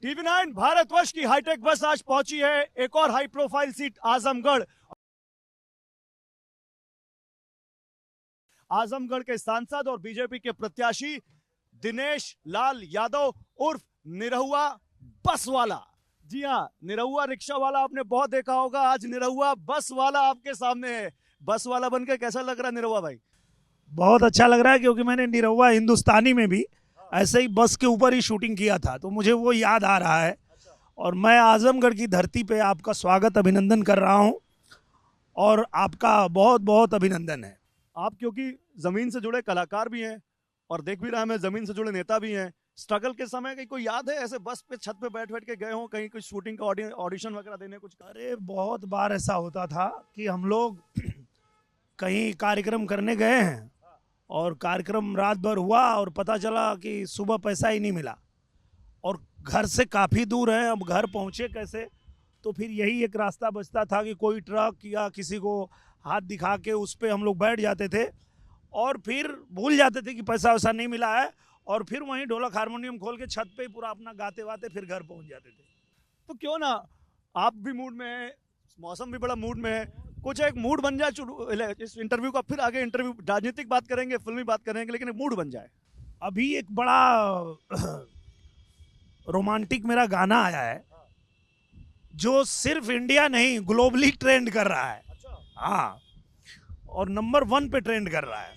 TV9 Bharatvarsh की hi tech बस आज पहुंची है एक और high profile seat Azamgarh. Azamgarh के सांसद और बीजेपी के प्रत्याशी दिनेश लाल यादव उर्फ निरहुआ बस वाला। जी हाँ, निरहुआ रिक्शा वाला आपने बहुत देखा होगा, आज निरहुआ बस वाला आपके सामने है। बस वाला बनकर कैसा लग रहा है निरहुआ भाई? बहुत अच्छा लग रहा है, क्योंकि मैंने निरहुआ हिंदुस्तानी में भी ऐसे ही बस के ऊपर ही शूटिंग किया था, तो मुझे वो याद आ रहा है। और मैं आजमगढ़ की धरती पे आपका स्वागत अभिनंदन कर रहा हूँ और आपका बहुत बहुत अभिनंदन है। आप क्योंकि जमीन से जुड़े कलाकार भी हैं और देख भी रहा है मैं जमीन से जुड़े नेता भी हैं, स्ट्रगल के समय कहीं कोई याद है ऐसे बस पे छत पे बैठ बैठ के गए हो कहीं कोई शूटिंग का ऑडिशन वगैरह देने कुछ? अरे बहुत बार ऐसा होता था कि हम लोग कहीं कार्यक्रम करने गए हैं और कार्यक्रम रात भर हुआ और पता चला कि सुबह पैसा ही नहीं मिला और घर से काफ़ी दूर है, अब घर पहुँचे कैसे? तो फिर यही एक रास्ता बचता था कि कोई ट्रक या किसी को हाथ दिखा के उस पर हम लोग बैठ जाते थे और फिर भूल जाते थे कि पैसा वैसा नहीं मिला है, और फिर वहीं ढोलक हारमोनियम खोल के छत पे ही पूरा अपना गाते वाते फिर घर पहुंच जाते थे। तो क्यों ना आप भी मूड में है, मौसम भी बड़ा मूड में है, कुछ एक मूड बन जाए इस इंटरव्यू का। फिर आगे इंटरव्यू राजनीतिक बात करेंगे, फिल्मी बात करेंगे, लेकिन एक मूड बन जाए। अभी एक बड़ा रोमांटिक मेरा गाना आया है जो सिर्फ इंडिया नहीं ग्लोबली ट्रेंड कर रहा है। हाँ, और नंबर 1 पे ट्रेंड कर रहा है।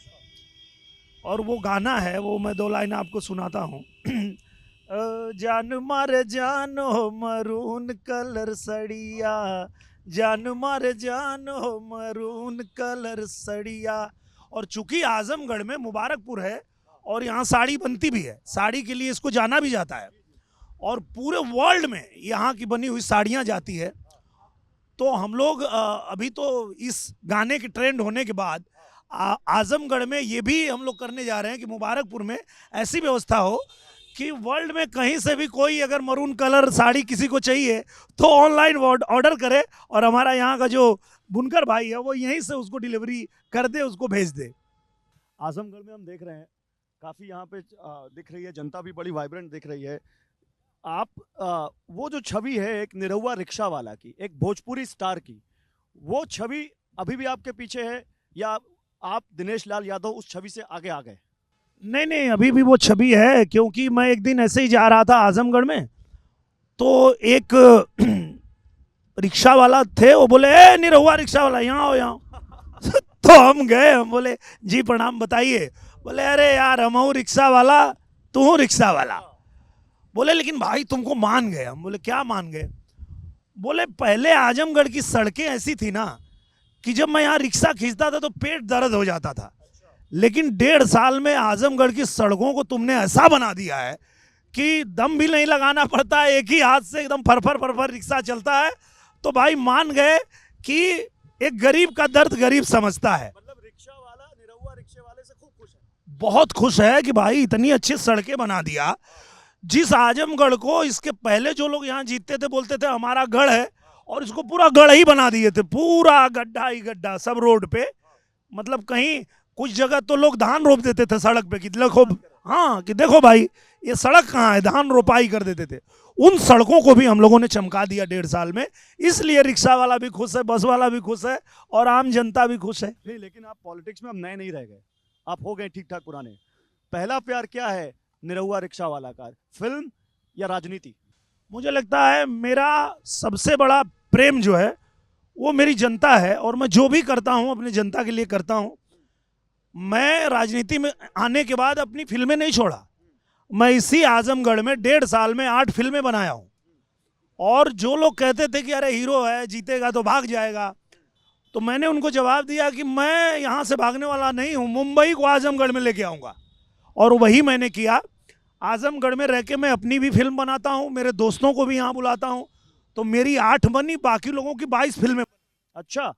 और वो गाना है, वो मैं 2 लाइन आपको सुनाता हूँ। जान मारे जान हो मरून कलर सड़िया, जान मारे जान हो मरून कलर सड़िया। और चूंकि आजमगढ़ में मुबारकपुर है और यहाँ साड़ी बनती भी है, साड़ी के लिए इसको जाना भी जाता है और पूरे वर्ल्ड में यहाँ की बनी हुई साड़ियाँ जाती है। तो हम लोग अभी तो इस गाने के ट्रेंड होने के बाद आजमगढ़ में ये भी हम लोग करने जा रहे हैं कि मुबारकपुर में ऐसी व्यवस्था हो कि वर्ल्ड में कहीं से भी कोई अगर मरून कलर साड़ी किसी को चाहिए तो ऑनलाइन ऑर्डर करे और हमारा यहाँ का जो बुनकर भाई है वो यहीं से उसको डिलीवरी कर दे, उसको भेज दे। आजमगढ़ में हम देख रहे हैं काफ़ी यहाँ पे दिख रही है जनता भी बड़ी वाइब्रेंट दिख रही है। आप वो जो छवि है एक निरहुआ रिक्शा वाला की, एक भोजपुरी स्टार की, वो छवि अभी भी आपके पीछे है या आप दिनेश लाल यादव उस छवि से आगे आ गए? नहीं नहीं, अभी भी वो छवि है, क्योंकि मैं एक दिन ऐसे ही जा रहा था आजमगढ़ में तो एक रिक्शा वाला थे, वो बोले ए निरहुआ रिक्शा वाला यहाँ आओ यहाँ। तो हम गए, हम बोले जी प्रणाम बताइए। बोले अरे यार हम हूँ रिक्शा वाला, तू हूँ रिक्शा वाला। बोले लेकिन भाई तुमको मान गए। हम बोले क्या मान गए? बोले पहले आजमगढ़ की सड़कें ऐसी थी ना कि जब मैं यहाँ रिक्शा खींचता था तो पेट दर्द हो जाता था, लेकिन 1.5 साल में आजमगढ़ की सड़कों को तुमने ऐसा बना दिया है कि दम भी नहीं लगाना पड़ता, एक ही हाथ से एकदम फरफर फरफर रिक्शा चलता है। तो भाई मान गए कि एक गरीब का दर्द गरीब समझता है। मतलब रिक्शा वाला निरहुआ रिक्शे वाले से खूब खुश है, बहुत खुश है कि भाई इतनी अच्छी सड़कें बना दिया। जिस आजमगढ़ को इसके पहले जो लोग यहाँ जीतते थे बोलते थे हमारा गढ़ है, और इसको पूरा गढ़ ही बना दिए थे, पूरा गड्ढा ही गड्ढा सब रोड पे। मतलब कहीं कुछ जगह तो लोग धान रोप देते थे सड़क पे कि देखो, हाँ कि देखो भाई ये सड़क कहाँ है, धान रोपाई कर देते थे। उन सड़कों को भी हम लोगों ने चमका दिया 1.5 साल में। इसलिए रिक्शा वाला भी खुश है, बस वाला भी खुश है और आम जनता भी खुश है। नहीं, लेकिन आप पॉलिटिक्स में हम नए नहीं रह गए, आप हो गए ठीक ठाक पुराने। पहला प्यार क्या है निरहुआ रिक्शा वाला का, फिल्म या राजनीति? मुझे लगता है मेरा सबसे बड़ा प्रेम जो है वो मेरी जनता है, और मैं जो भी करता हूँ अपनी जनता के लिए करता हूँ। मैं राजनीति में आने के बाद अपनी फिल्में नहीं छोड़ा। मैं इसी आजमगढ़ में 1.5 साल में 8 फिल्में बनाया हूँ। और जो लोग कहते थे कि अरे हीरो है जीतेगा तो भाग जाएगा, तो मैंने उनको जवाब दिया कि मैं यहाँ से भागने वाला नहीं हूँ, मुंबई को आजमगढ़ में लेके आऊँगा। और वही मैंने किया। आजमगढ़ में रह के मैं अपनी भी फिल्म बनाता हूँ, मेरे दोस्तों को भी यहाँ बुलाता हूँ। तो मेरी 8 बनी, बाकी लोगों की 22 फिल्में। अच्छा,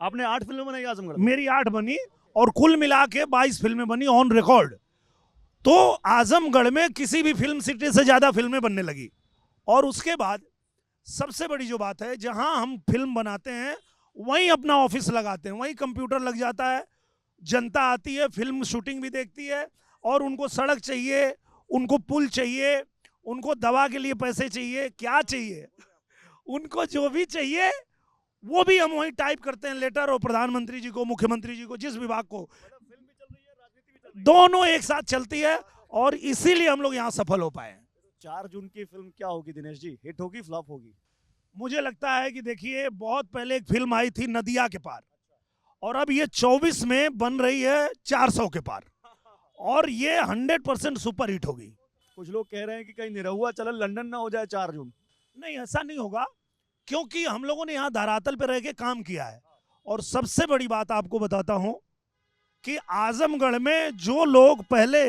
आपने 8 फिल्में बनाई आजमगढ़? मेरी 8 बनी और कुल मिला के 22 फिल्में बनी ऑन रिकॉर्ड। तो आजमगढ़ में किसी भी फिल्म सिटी से ज़्यादा फिल्में बनने लगी। और उसके बाद सबसे बड़ी जो बात है, जहां हम फिल्म बनाते हैं वहीं अपना ऑफिस लगाते हैं, वहीं कंप्यूटर लग जाता है। जनता आती है, फिल्म शूटिंग भी देखती है, और उनको सड़क चाहिए, उनको पुल चाहिए, उनको दवा के लिए पैसे चाहिए, क्या चाहिए, उनको जो भी चाहिए वो भी हम वहीं टाइप करते हैं लेटर, और प्रधानमंत्री जी को, मुख्यमंत्री जी को, जिस विभाग को, फिल्म भी चल रही है, राजनीति भी चल रही है। दोनों एक साथ चलती है, और इसीलिए हम लोग यहाँ सफल हो पाए हैं। 4 जून की फिल्म क्या होगी दिनेश जी, हिट होगी फ्लॉप होगी? मुझे लगता है कि देखिए, बहुत पहले एक फिल्म आई थी नदिया के पार, और अब ये 24 में बन रही है 400 के पार, और ये 100% सुपर हिट होगी। कुछ लोग कह रहे हैं कि कहीं निरहुआ चलन लंदन ना हो जाए 4 जून। नहीं, ऐसा नहीं होगा, क्योंकि हम लोगों ने यहाँ धरातल पे रह के काम किया है। और सबसे बड़ी बात आपको बताता हूं कि आजमगढ़ में जो लोग पहले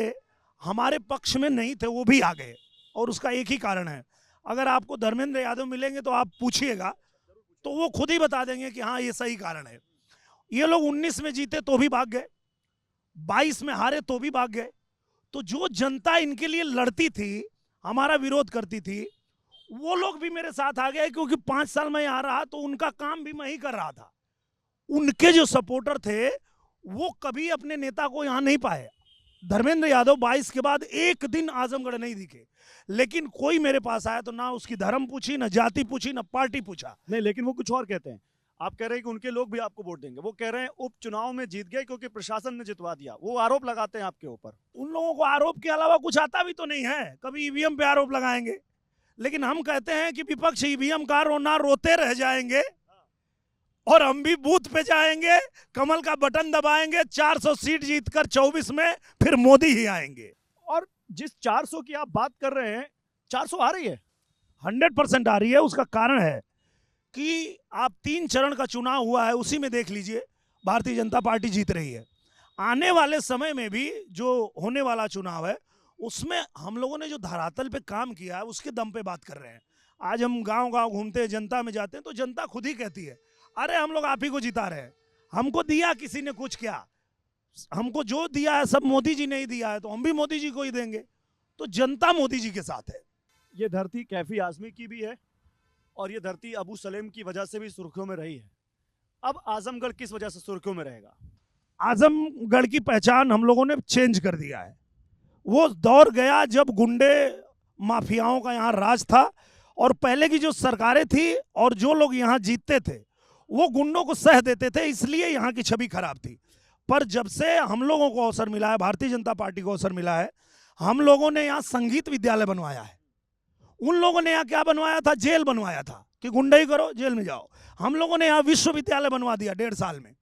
हमारे पक्ष में नहीं थे वो भी आ गए, और उसका एक ही कारण है। अगर आपको धर्मेंद्र यादव मिलेंगे तो आप पूछिएगा, तो वो खुद ही बता देंगे कि हाँ, ये सही कारण है। ये लोग 19 में जीते तो भी भाग गए, 22 में हारे तो भी भाग गए। तो जो जनता इनके लिए लड़ती थी, हमारा विरोध करती थी, वो लोग भी मेरे साथ आ गए, क्योंकि 5 साल में यहाँ रहा तो उनका काम भी मैं ही कर रहा था। उनके जो सपोर्टर थे वो कभी अपने नेता को यहाँ नहीं पाए। धर्मेंद्र यादव 22 के बाद एक दिन आजमगढ़ नहीं दिखे, लेकिन कोई मेरे पास आया तो ना उसकी धर्म पूछी, ना जाति पूछी, ना पार्टी पूछा। नहीं, लेकिन वो कुछ और कहते हैं। आप कह रहे हैं कि उनके लोग भी आपको वोट देंगे, वो कह रहे हैं उपचुनाव में जीत गए क्योंकि प्रशासन ने जितवा दिया, वो आरोप लगाते हैं आपके ऊपर। उन लोगों को आरोप के अलावा कुछ आता भी तो नहीं है, कभी ईवीएम पे आरोप लगाएंगे। लेकिन हम कहते हैं कि विपक्ष ईवीएम का रोना रोते रह जाएंगे, और हम भी बूथ पे जाएंगे, कमल का बटन दबाएंगे, 400 सीट जीतकर 24 में फिर मोदी ही आएंगे। और जिस 400 की आप बात कर रहे हैं, 400 आ रही है? 100% आ रही है। उसका कारण है कि आप 3 चरण का चुनाव हुआ है, उसी में देख लीजिए भारतीय जनता पार्टी जीत रही है। आने वाले समय में भी जो होने वाला चुनाव है, उसमें हम लोगों ने जो धरातल पे काम किया है उसके दम पे बात कर रहे हैं। आज हम गांव गांव घूमते हैं, जनता में जाते हैं, तो जनता खुद ही कहती है, अरे हम लोग आप ही को जिता रहे हैं, हमको दिया किसी ने कुछ, क्या हमको जो दिया है सब मोदी जी ने ही दिया है, तो हम भी मोदी जी को ही देंगे। तो जनता मोदी जी के साथ है। ये धरती कैफी आजमी की भी है, और ये धरती अबू सलेम की वजह से भी सुर्खियों में रही है। अब आजमगढ़ किस वजह से सुर्खियों में रहेगा? आजमगढ़ की पहचान हम लोगों ने चेंज कर दिया है। वो दौर गया जब गुंडे माफियाओं का यहाँ राज था, और पहले की जो सरकारें थी और जो लोग यहाँ जीतते थे वो गुंडों को सह देते थे, इसलिए यहाँ की छवि खराब थी। पर जब से हम लोगों को अवसर मिला है, भारतीय जनता पार्टी को अवसर मिला है, हम लोगों ने यहाँ संगीत विद्यालय बनवाया है। उन लोगों ने यहाँ क्या बनवाया था? जेल बनवाया था कि गुंडाई करो जेल में जाओ। हम लोगों ने यहाँ विश्वविद्यालय बनवा दिया 1.5 साल में।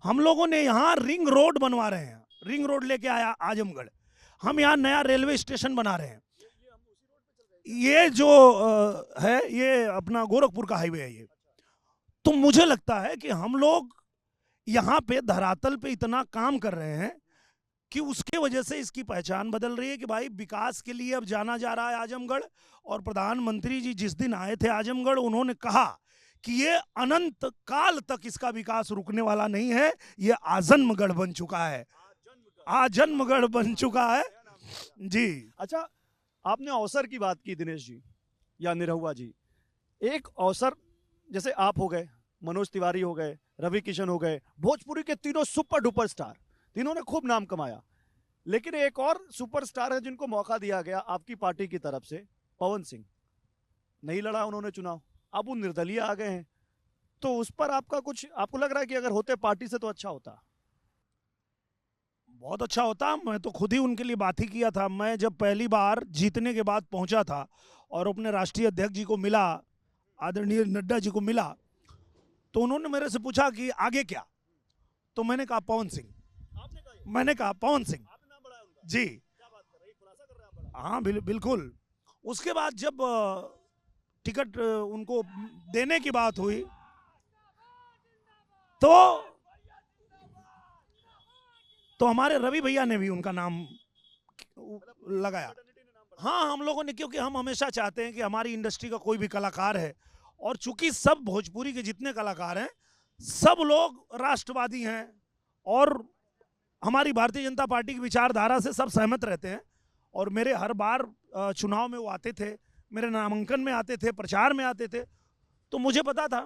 हम लोगों ने यहाँ रिंग रोड बनवा रहे हैं, रिंग रोड लेके आया आजमगढ़। हम यहाँ नया रेलवे स्टेशन बना रहे हैं। ये जो है, ये अपना गोरखपुर का हाईवे है ये। तो मुझे लगता है कि हम लोग यहाँ पे धरातल पे इतना काम कर रहे हैं कि उसके वजह से इसकी पहचान बदल रही है कि भाई विकास के लिए अब जाना जा रहा है आजमगढ़। और प्रधानमंत्री जी जिस दिन आए थे आजमगढ़, उन्होंने कहा कि ये अनंत काल तक इसका विकास रुकने वाला नहीं है, ये आजमगढ़ बन चुका है, आजमगढ़ बन चुका है जी। अच्छा, आपने अवसर की बात की दिनेश जी या निरहुआ जी। एक अवसर जैसे आप हो गए, मनोज तिवारी हो गए, रवि किशन हो गए, भोजपुरी के तीनों सुपर डुपर स्टार, तीनों ने खूब नाम कमाया। लेकिन एक और सुपरस्टार है जिनको मौका दिया गया आपकी पार्टी की तरफ से, पवन सिंह। नहीं लड़ा उन्होंने चुनाव, अब वो निर्दलीय आ गए हैं। तो उस पर आपका कुछ, आपको लग रहा है कि अगर होते पार्टी से तो अच्छा होता? बहुत अच्छा होता। मैं तो खुद ही उनके लिए बात ही किया था। मैं जब पहली बार जीतने के बाद पहुंचा था और अपने राष्ट्रीय अध्यक्ष जी को मिला, आदरणीय नड्डा जी को मिला, तो उन्होंने मेरे से पूछा कि आगे क्या, तो मैंने कहा पवन सिंह। मैंने कहा पवन सिंह जी। हाँ बिल्कुल। उसके बाद जब टिकट उनको देने की बात हुई तो हमारे रवि भैया ने भी उनका नाम लगाया। हाँ, हम लोगों ने, क्योंकि हम हमेशा चाहते हैं कि हमारी इंडस्ट्री का कोई भी कलाकार है, और चूंकि सब भोजपुरी के जितने कलाकार हैं सब लोग राष्ट्रवादी हैं और हमारी भारतीय जनता पार्टी की विचारधारा से सब सहमत रहते हैं। और मेरे हर बार चुनाव में वो आते थे, मेरे नामांकन में आते थे, प्रचार में आते थे, तो मुझे पता था।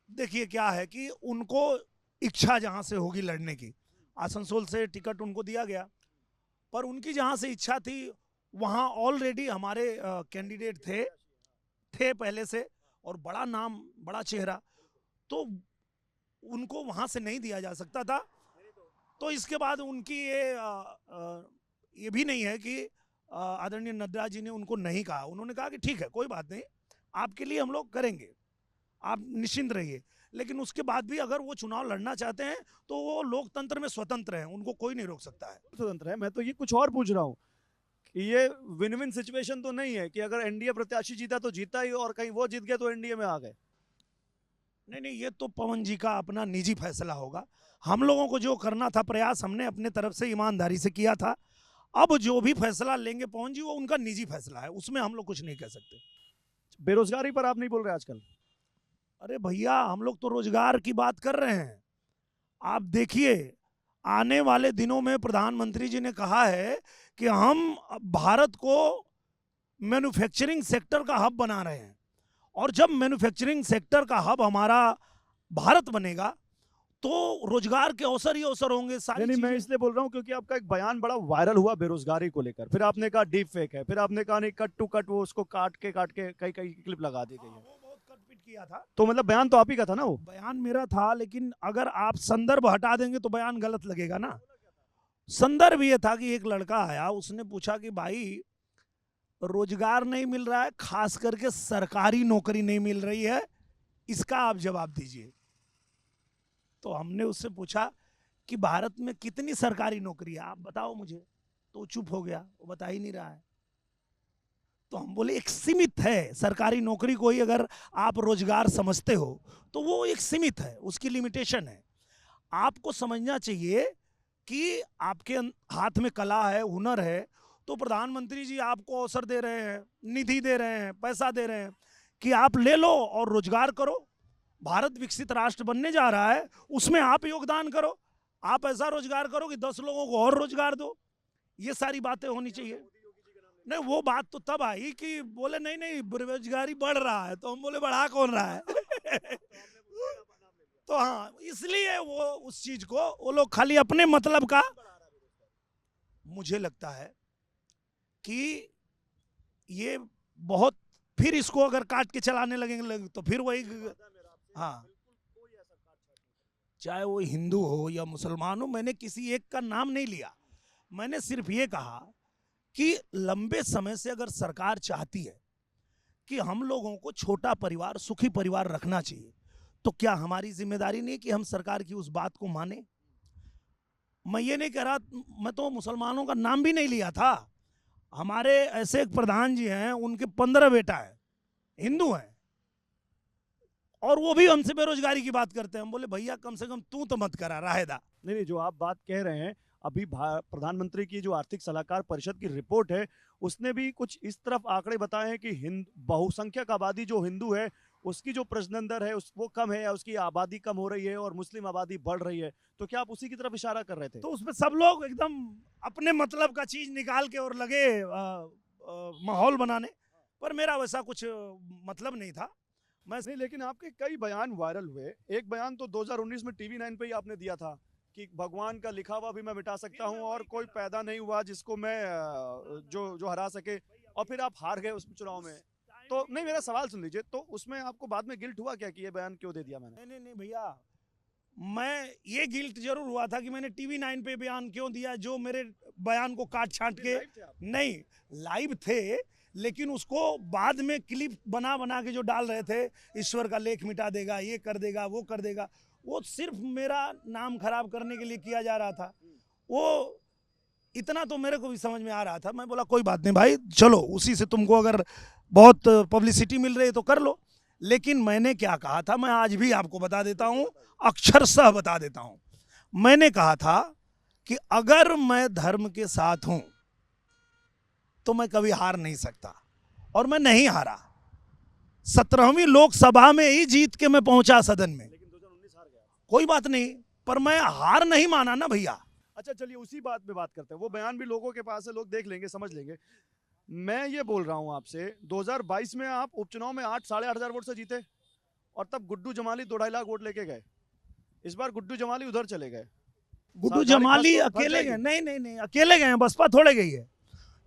देखिए क्या है कि उनको इच्छा जहां से होगी लड़ने की, आसनसोल से टिकट उनको दिया गया, पर उनकी जहां से इच्छा थी वहाँ ऑलरेडी हमारे कैंडिडेट थे पहले से, और बड़ा नाम बड़ा चेहरा, तो उनको वहाँ से नहीं दिया जा सकता था। तो इसके बाद उनकी ये भी नहीं है कि आदरणीय नड्डा जी ने उनको नहीं कहा, उन्होंने कहा कि ठीक है कोई बात नहीं, आपके लिए हम लोग करेंगे, आप निश्चिंत रहिए। लेकिन उसके बाद भी अगर वो चुनाव लड़ना चाहते हैं तो वो लोकतंत्र में स्वतंत्र हैं, उनको कोई नहीं रोक सकता है। स्वतंत्र है। मैं तो ये कुछ और पूछ रहा हूँ कि ये विन विन सिचुएशन तो नहीं है कि अगर एनडीए प्रत्याशी जीता तो जीता ही, और कहीं वो जीत गए तो एनडीए में आ गए? नहीं नहीं, ये तो पवन जी का अपना निजी फैसला होगा। हम लोगों को जो करना था प्रयास हमने अपने तरफ से ईमानदारी से किया था। अब जो भी फैसला लेंगे पवन जी वो उनका निजी फैसला है, उसमें हम लोग कुछ नहीं कह सकते। बेरोजगारी पर आप नहीं बोल रहे आजकल? अरे भैया, हम लोग तो रोजगार की बात कर रहे हैं। आप देखिए, आने वाले दिनों में प्रधानमंत्री जी ने कहा है कि हम भारत को मैन्युफैक्चरिंग सेक्टर का हब बना रहे हैं, और जब मैन्युफैक्चरिंग सेक्टर का हब हमारा भारत बनेगा तो रोजगार के अवसर ही अवसर होंगे। सारी नहीं, मैं चीजें इसलिए बोल रहा हूँ क्योंकि आपका एक बयान बड़ा वायरल हुआ बेरोजगारी को लेकर, फिर आपने कहा डीप फेक है, फिर आपने कहा नहीं कट टू कट वो उसको काट के कई कई क्लिप लगा दी गई है। वो बहुत कटपिट किया था। तो मतलब बयान तो आप ही का था ना वो? बयान मेरा था, लेकिन अगर आप संदर्भ हटा देंगे तो बयान गलत लगेगा ना। संदर्भ ये था कि एक लड़का आया, उसने पूछा कि भाई रोजगार नहीं मिल रहा है, खास करके सरकारी नौकरी नहीं मिल रही है, इसका आप जवाब दीजिए। तो हमने उससे पूछा कि भारत में कितनी सरकारी नौकरी है, आप बताओ मुझे। तो चुप हो गया, वो बता ही नहीं रहा है। तो हम बोले एक सीमित है सरकारी नौकरी को ही अगर आप रोजगार समझते हो तो वो एक सीमित है, उसकी लिमिटेशन है। आपको समझना चाहिए कि आपके हाथ में कला है, हुनर है, तो प्रधानमंत्री जी आपको अवसर दे रहे हैं, निधि दे रहे हैं, पैसा दे रहे हैं कि आप ले लो और रोजगार करो। भारत विकसित राष्ट्र बनने जा रहा है, उसमें आप योगदान करो, आप ऐसा रोजगार करो कि 10 लोगों को और रोजगार दो। ये सारी बातें होनी चाहिए। नहीं, वो बात तो तब आई कि बोले नहीं नहीं बेरोजगारी बढ़ रहा है, तो हम बोले बढ़ा कौन रहा है? तो हाँ, इसलिए वो उस चीज को वो लोग खाली अपने मतलब का। मुझे लगता है कि ये बहुत, फिर इसको अगर काट के चलाने लगेंगे तो फिर वही, हाँ, चाहे वो हिंदू हो या मुसलमान हो, मैंने किसी एक का नाम नहीं लिया। मैंने सिर्फ ये कहा कि लंबे समय से अगर सरकार चाहती है कि हम लोगों को छोटा परिवार, सुखी परिवार रखना चाहिए, तो क्या हमारी जिम्मेदारी नहीं कि हम सरकार की उस बात को माने? मैं ये नहीं कह रहा, मैं तो मुसलमानों का नाम भी नहीं लिया था। हमारे ऐसे एक प्रधान जी हैं, उनके 15 बेटा है, हिंदू हैं, और वो भी हमसे बेरोजगारी की बात करते हैं। हम बोले भैया कम से कम तू तो मत करा राहेदा। नहीं, जो आप बात कह रहे हैं, अभी प्रधानमंत्री की जो आर्थिक सलाहकार परिषद की रिपोर्ट है उसने भी कुछ इस तरफ आंकड़े बताए हैं कि बहुसंख्यक आबादी जो हिंदू है उसकी जो प्रजनन दर है वो कम है, या उसकी आबादी कम हो रही है और मुस्लिम आबादी बढ़ रही है। तो क्या आप उसी की तरफ इशारा कर रहे थे? तो उसमें सब लोग एकदम अपने मतलब का चीज निकाल के और लगे माहौल बनाने, पर मेरा वैसा कुछ मतलब नहीं था। नहीं, लेकिन आपके कई बयान वायरल हुए। एक बयान तो 2019 में टीवी 9 पे ही आपने दिया था कि भगवान का लिखा हुआ भी मैं मिटा सकता हूं और कोई पैदा नहीं हुआ जिसको मैं जो हरा सके, और फिर आप हार गए उस चुनाव में। तो नहीं, मेरा सवाल सुन लीजिए, तो उसमें आपको बाद में गिल्ट हुआ क्या कि ये बयान क्यों दे दिया मैंने? नहीं नहीं भैया, मैं ये गिल्ट जरूर हुआ था कि मैंने टीवी 9 पे बयान क्यों दिया, जो मेरे बयान को काट छांट के। नहीं, लाइव थे, लेकिन उसको बाद में क्लिप बना बना के जो डाल रहे थे, ईश्वर का लेख मिटा देगा, ये कर देगा, वो कर देगा, वो सिर्फ मेरा नाम खराब करने के लिए किया जा रहा था। वो इतना तो मेरे को भी समझ में आ रहा था। मैं बोला कोई बात नहीं भाई, चलो उसी से तुमको अगर बहुत पब्लिसिटी मिल रही है तो कर लो। लेकिन मैंने क्या कहा था, मैं आज भी आपको बता देता हूं, अक्षरशः बता देता हूं। मैंने कहा था कि अगर मैं धर्म के साथ हूं तो मैं कभी हार नहीं सकता, और मैं नहीं हारा। 17वीं लोकसभा में ही जीत के मैं पहुंचा सदन में। लेकिन 2019 हार गया। कोई बात नहीं, पर मैं हार नहीं माना ना भैया। अच्छा चलिए, उसी बात पे बात करते हैं। वो बयान भी लोगों के पास है, लोग देख लेंगे, समझ लेंगे। मैं ये बोल रहा हूं आपसे, 2022 में आप उपचुनाव में 8-8,500 वोट से जीते, और तब गुड्डू जमाली 2-2.5 लाख वोट लेके गए। इस बार गुड्डू जमाली उधर चले गए। गुड्डू जमाली अकेले गए? नहीं नहीं नहीं, अकेले गए, बसपा थोड़े गई है।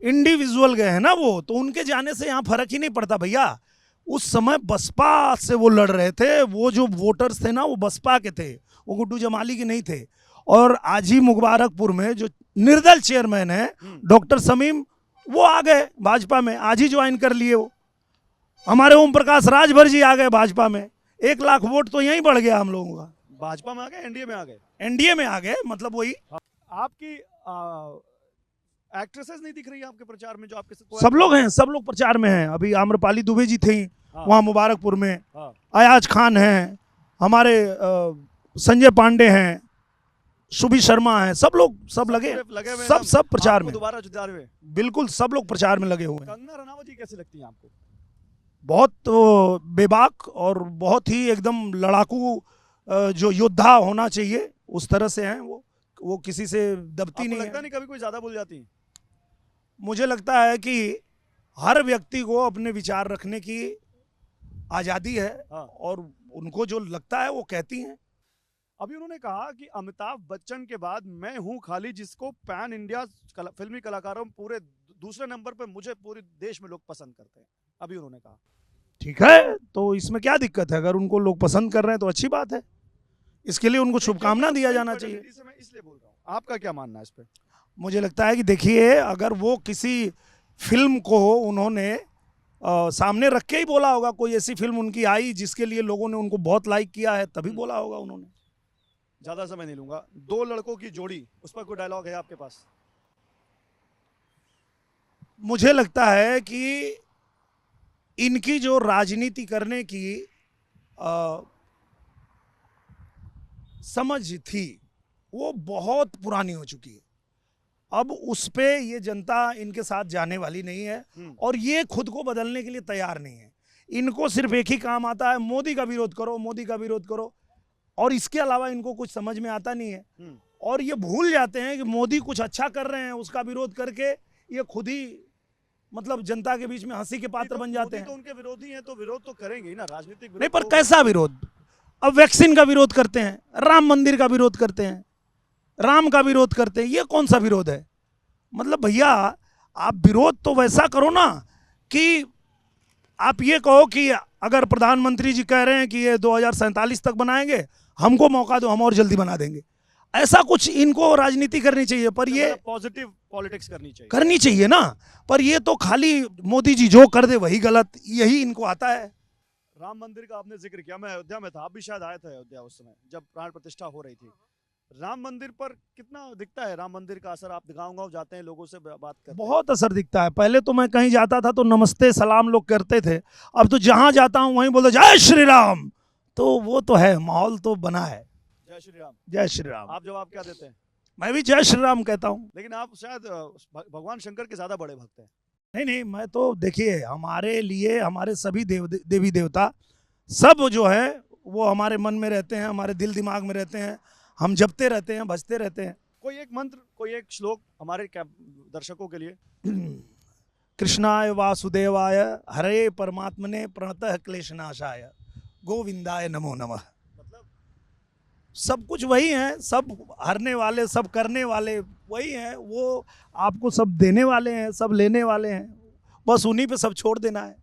इंडिविजुअल गए हैं ना वो, तो उनके जाने से यहाँ फर्क ही नहीं पड़ता भैया। उस समय बसपा से वो लड़ रहे थे, वो जो वोटर्स थे ना वो बसपा के थे, वो गुड्डू जमाली के नहीं थे। और आज ही मुबारकपुर में जो निर्दल चेयरमैन है डॉक्टर समीम, वो आ गए भाजपा में, आज ही ज्वाइन कर लिए वो। हमारे ओम प्रकाश राजभर जी आ गए भाजपा में, 1 लाख वोट तो यहीं बढ़ गया हम लोगों का। भाजपा में आ गए, एनडीए में आ गए? एनडीए में आ गए, मतलब वही। आपकी एक्ट्रेसेस नहीं दिख रही है आपके प्रचार में जो आपके साथ? सब लोग हैं, सब लोग प्रचार में हैं। अभी आम्रपाली दुबे जी थी वहाँ मुबारकपुर में, अयाज खान हैं, हमारे संजय पांडे हैं, सुबी शर्मा हैं, सब लोग सब लगे सब प्रचार में, दोबारा जुदार में। बिल्कुल सब लोग प्रचार में लगे हुए हैं। कंगना रनावत जी कैसी लगती हैं आपको? बहुत बेबाक और बहुत ही एकदम लड़ाकू, जो योद्धा होना चाहिए उस तरह से हैं वो किसी से दबती नहीं है। लगता नहीं कभी कोई ज्यादा बोल जाती है? मुझे लगता है कि हर व्यक्ति को अपने विचार रखने की आज़ादी है, और उनको जो लगता है वो कहती हैं। अभी उन्होंने कहा कि अमिताभ बच्चन के बाद मैं हूं खाली जिसको पैन इंडिया फिल्मी कलाकारों में पूरे दूसरे नंबर पर मुझे पूरे देश में लोग पसंद करते हैं, अभी उन्होंने कहा। ठीक है, तो इसमें क्या दिक्कत है? अगर उनको लोग पसंद कर रहे हैं तो अच्छी बात है, इसके लिए उनको शुभकामना दिया जाना चाहिए। मैं इसलिए बोल रहा हूँ, आपका क्या मानना है इस पे? मुझे लगता है कि देखिए, अगर वो किसी फिल्म को उन्होंने सामने रख के ही बोला होगा, कोई ऐसी फिल्म उनकी आई जिसके लिए लोगों ने उनको बहुत लाइक किया है, तभी बोला होगा उन्होंने। ज्यादा समय नहीं लूंगा, 2 लड़कों की जोड़ी, उस पर कोई डायलॉग है आपके पास? मुझे लगता है कि इनकी जो राजनीति करने की समझ थी वो बहुत पुरानी हो चुकी है। अब उस पे ये जनता इनके साथ जाने वाली नहीं है, और ये खुद को बदलने के लिए तैयार नहीं है। इनको सिर्फ एक ही काम आता है, मोदी का विरोध करो, मोदी का विरोध करो, और इसके अलावा इनको कुछ समझ में आता नहीं है। और ये भूल जाते हैं कि मोदी कुछ अच्छा कर रहे हैं, उसका विरोध करके ये खुद ही मतलब जनता के बीच में हंसी के पात्र बन जाते हैं। तो उनके विरोधी हैं तो विरोध तो करेंगे ही ना, राजनीतिक विरोध। नहीं, पर कैसा विरोध? अब वैक्सीन का विरोध करते हैं, राम मंदिर का विरोध करते हैं, राम का विरोध करते हैं, ये कौन सा विरोध है? मतलब भैया, आप विरोध तो वैसा करो ना कि आप ये कहो कि अगर प्रधानमंत्री जी कह रहे हैं कि ये 2047 तक बनाएंगे, हमको मौका दो, हम और जल्दी बना देंगे। ऐसा कुछ इनको राजनीति करनी चाहिए। पर ये पॉजिटिव पॉलिटिक्स करनी चाहिए ना। पर ये तो खाली मोदी जी जो कर दे वही गलत, यही इनको आता है। राम मंदिर का आपने जिक्र किया, मैं अयोध्या में था, आप भी शायद आए थे अयोध्या उस समय जब प्राण प्रतिष्ठा हो रही थी। राम मंदिर पर कितना दिखता है राम मंदिर का असर? आप गाँव जाते हैं, लोगों से बात करते हैं? बहुत असर दिखता है। पहले तो मैं कहीं जाता था तो नमस्ते सलाम लोग करते थे, अब तो जहां जाता हूं वहीं बोलते जय श्री राम। तो वो तो है, माहौल तो बना है। जय श्री राम, जय श्री राम। आप जवाब क्या देते हैं? मैं भी जय श्री राम कहता हूँ। लेकिन आप शायद भगवान शंकर के ज्यादा बड़े भक्त हैं। नहीं, मैं तो देखिए, हमारे लिए हमारे सभी देवी देवता सब जो है वो हमारे मन में रहते हैं, हमारे दिल दिमाग में रहते हैं, हम जपते रहते हैं, भजते रहते हैं। कोई एक मंत्र, कोई एक श्लोक हमारे दर्शकों के लिए? कृष्णाय वासुदेवाय हरे परमात्मने प्रणतः क्लेशनाशाय गोविंदाय नमो नमः। मतलब सब कुछ वही है, सब हरने वाले, सब करने वाले वही हैं। वो आपको सब देने वाले हैं, सब लेने वाले हैं, बस उन्हीं पे सब छोड़ देना है।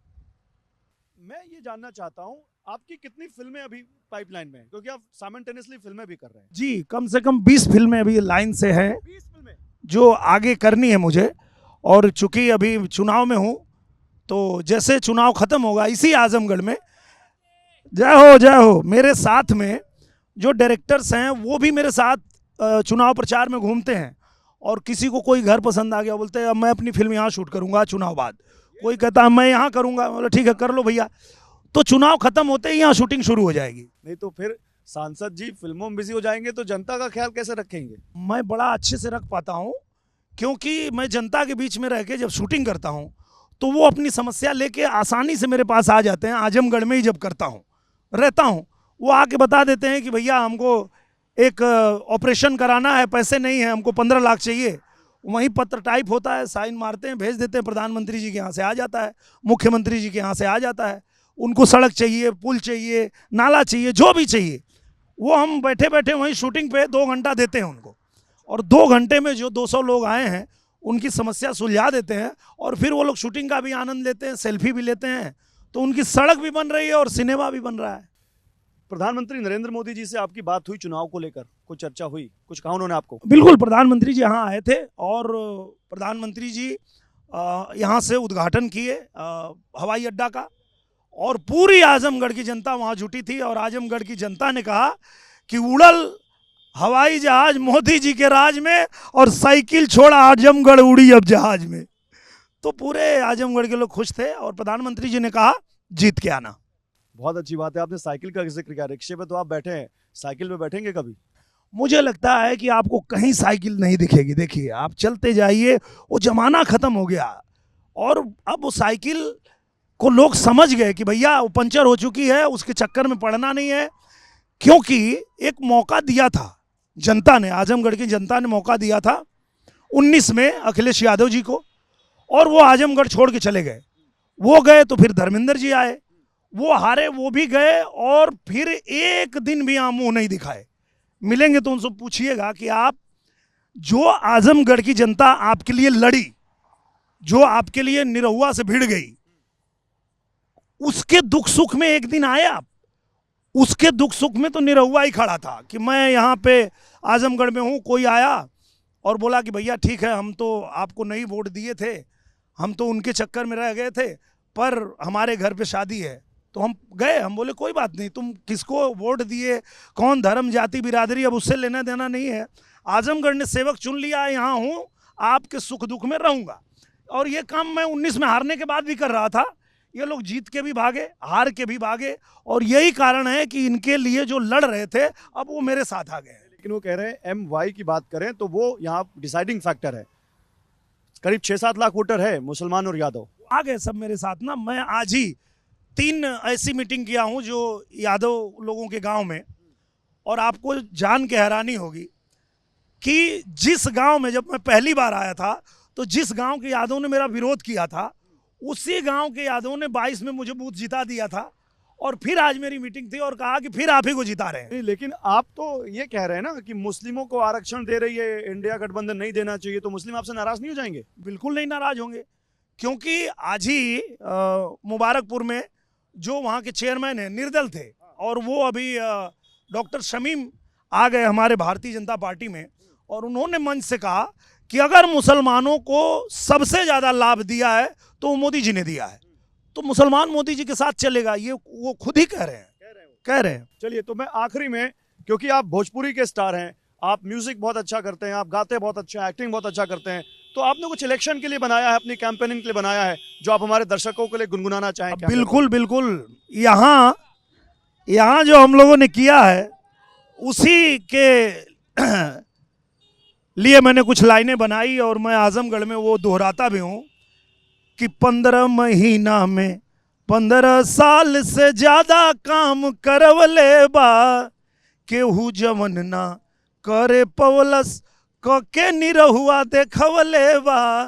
मैं ये जानना चाहता हूँ, आपकी कितनी फिल्में अभी पाइपलाइन में है? क्योंकि आप साइमल्टेनियसली फिल्में भी कर रहे हैं। जी, कम से कम 20 फिल्में अभी लाइन से हैं 20 फिल्में जो आगे करनी है मुझे। और चूंकि अभी चुनाव में हूँ, तो जैसे चुनाव खत्म होगा इसी आजमगढ़ में, जय हो, मेरे साथ में जो डायरेक्टर्स हैं वो भी मेरे साथ चुनाव प्रचार में घूमते हैं। और किसी को कोई घर पसंद आ गया, बोलते हैं मैं अपनी फिल्म यहाँ शूट करूँगा चुनाव बाद। कोई कहता है मैं यहाँ करूँगा, बोला ठीक है कर लो भैया। तो चुनाव खत्म होते ही यहाँ शूटिंग शुरू हो जाएगी। नहीं तो फिर सांसद जी फिल्मों में बिजी हो जाएंगे तो जनता का ख्याल कैसे रखेंगे? मैं बड़ा अच्छे से रख पाता हूँ, क्योंकि मैं जनता के बीच में रह के जब शूटिंग करता हूँ तो वो अपनी समस्या लेके आसानी से मेरे पास आ जाते हैं। आजमगढ़ में ही जब करता हूँ, रहता हूँ, वो आके बता देते हैं कि भैया हमको एक ऑपरेशन कराना है, पैसे नहीं है, हमको 15 लाख चाहिए। वहीं पत्र टाइप होता है, साइन मारते हैं, भेज देते हैं, प्रधानमंत्री जी के यहाँ से आ जाता है, मुख्यमंत्री जी के यहाँ से आ जाता है। उनको सड़क चाहिए, पुल चाहिए, नाला चाहिए, जो भी चाहिए, वो हम बैठे बैठे वहीं शूटिंग पे 2 घंटा देते हैं उनको। और 2 घंटे में जो 200 लोग आए हैं उनकी समस्या सुलझा देते हैं और फिर वो लोग शूटिंग का भी आनंद लेते हैं, सेल्फी भी लेते हैं। तो उनकी सड़क भी बन रही है और सिनेमा भी बन रहा है। प्रधानमंत्री नरेंद्र मोदी जी से आपकी बात हुई चुनाव को लेकर, कुछ चर्चा हुई, कुछ कहा उन्होंने आपको? बिल्कुल, प्रधानमंत्री जी यहाँ आए थे और प्रधानमंत्री जी यहाँ से उद्घाटन किए हवाई अड्डा का, और पूरी आजमगढ़ की जनता वहाँ जुटी थी और आजमगढ़ की जनता ने कहा कि उड़ल हवाई जहाज मोदी जी के राज में और साइकिल छोड़ा आजमगढ़ उड़ी अब जहाज में। तो पूरे आजमगढ़ के लोग खुश थे और प्रधानमंत्री जी ने कहा जीत के आना। बहुत अच्छी बात है, आपने साइकिल का जिक्र किया। रिक्शे पे तो आप बैठे हैं, साइकिल पे बैठेंगे कभी? मुझे लगता है कि आपको कहीं साइकिल नहीं दिखेगी। देखिए, आप चलते जाइए, वो जमाना खत्म हो गया और अब वो साइकिल को लोग समझ गए कि भैया वो पंचर हो चुकी है, उसके चक्कर में पड़ना नहीं है। क्योंकि एक मौका दिया था जनता ने, आजमगढ़ की जनता ने मौका दिया था 19 में अखिलेश यादव जी को, और वो आजमगढ़ छोड़ के चले गए। वो गए तो फिर धर्मेंद्र जी आए, वो हारे, वो भी गए और फिर एक दिन भी यहाँ मुंह नहीं दिखाए। मिलेंगे तो उनसे पूछिएगा कि आप, जो आजमगढ़ की जनता आपके लिए लड़ी, जो आपके लिए निरहुआ से भिड़ गई, उसके दुख सुख में एक दिन आए आप? उसके दुख सुख में तो निरहुआ ही खड़ा था कि मैं यहाँ पे आजमगढ़ में हूँ। कोई आया और बोला कि भैया ठीक है, हम तो आपको नहीं वोट दिए थे, हम तो उनके चक्कर में रह गए थे, पर हमारे घर पे शादी है तो हम गए। हम बोले कोई बात नहीं, तुम किसको वोट दिए, कौन धर्म जाति बिरादरी, अब उससे लेना देना नहीं है। आजमगढ़ ने सेवक चुन लिया, यहाँ हूँ, आपके सुख दुख में रहूँगा। और ये काम मैं 19 में हारने के बाद भी कर रहा था। ये लोग जीत के भी भागे, हार के भी भागे, और यही कारण है कि इनके लिए जो लड़ रहे थे अब वो मेरे साथ आ गए हैं। लेकिन वो कह रहे हैं MY की बात करें तो वो यहाँ डिसाइडिंग फैक्टर है। करीब 6-7 लाख वोटर है, मुसलमान और यादव आ गए सब मेरे साथ ना। मैं आज ही 3 ऐसी मीटिंग किया हूँ जो यादव लोगों के गांव में, और आपको जान के हैरानी होगी कि जिस गांव में जब मैं पहली बार आया था तो जिस गांव के यादव ने मेरा विरोध किया था, उसी गांव के यादव ने 22 में मुझे बूथ जिता दिया था। और फिर आज मेरी मीटिंग थी और कहा कि फिर आप ही को जिता रहे हैं। नहीं, लेकिन आप तो ये कह रहे हैं ना कि मुस्लिमों को आरक्षण दे रही है इंडिया गठबंधन, नहीं देना चाहिए, तो मुस्लिम आपसे नाराज नहीं हो जाएंगे? बिल्कुल नहीं नाराज होंगे, क्योंकि आज ही मुबारकपुर में जो वहाँ के चेयरमैन हैं निर्दल थे, और वो अभी डॉक्टर शमीम आ गए हमारे भारतीय जनता पार्टी में, और उन्होंने मंच से कहा कि अगर मुसलमानों को सबसे ज़्यादा लाभ दिया है तो वो मोदी जी ने दिया है, तो मुसलमान मोदी जी के साथ चलेगा। ये वो खुद ही कह रहे हैं। चलिए, तो मैं आखिरी में, क्योंकि आप भोजपुरी के स्टार हैं, आप म्यूजिक बहुत अच्छा करते हैं, आप गाते बहुत अच्छा, एक्टिंग बहुत अच्छा करते हैं, तो आपने कुछ इलेक्शन के लिए बनाया है, अपनी कैंपेनिंग के लिए बनाया है, जो आप हमारे दर्शकों के लिए गुनगुनाना चाहें? बिल्कुल बिल्कुल। यहाँ जो हम लोगों ने किया है उसी के लिए मैंने कुछ लाइनें बनाई, और मैं आजमगढ़ में वो दोहराता भी हूँ कि 15 महीना में 15 साल से ज्यादा काम करवले बा, केहू जवन ना करे पवलस के निरहुआ देखवले बा।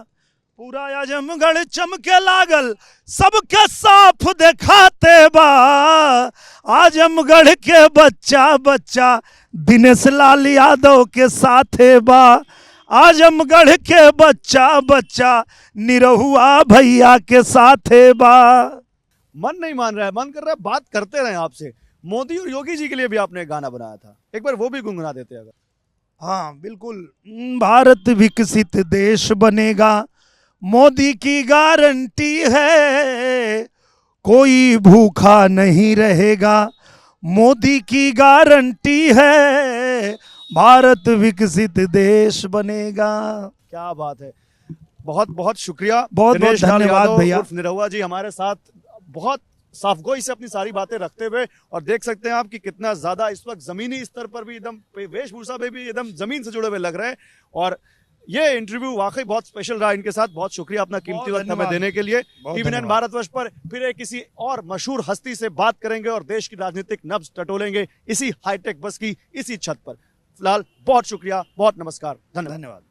पूरा आजमगढ़ चमके लागल, सबके साफ देखाते बा, आजमगढ़ के बच्चा बच्चा दिनेश लाल यादव के साथे बा, आजमगढ़ के बच्चा बच्चा निरहुआ भैया के साथे बा। मन नहीं मान रहा है, मन कर रहा है बात करते रहे आपसे। मोदी और योगी जी के लिए भी आपने एक गाना बनाया था, एक बार वो भी गुनगुना देते अगर। हाँ बिल्कुल। भारत विकसित देश बनेगा, मोदी की गारंटी है, कोई भूखा नहीं रहेगा, मोदी की गारंटी है, भारत विकसित देश बनेगा। क्या बात है, बहुत बहुत शुक्रिया, बहुत बहुत धन्यवाद भैया। निरहुआ जी हमारे साथ बहुत साफगोई से अपनी सारी बातें रखते हुए, और देख सकते हैं आप कि कितना ज्यादा इस वक्त जमीनी स्तर पर भी एकदम वेशभूषा में भी एकदम जमीन से जुड़े हुए लग रहे हैं। और ये इंटरव्यू वाकई बहुत स्पेशल रहा इनके साथ। बहुत शुक्रिया अपना कीमती वक्त हमें देने के लिए। TV9 भारतवर्ष पर फिर एक किसी और मशहूर हस्ती से बात करेंगे और देश की राजनीतिक नब्ज टटोलेंगे इसी हाईटेक बस की इसी छत पर। फिलहाल बहुत शुक्रिया, बहुत नमस्कार, धन्यवाद।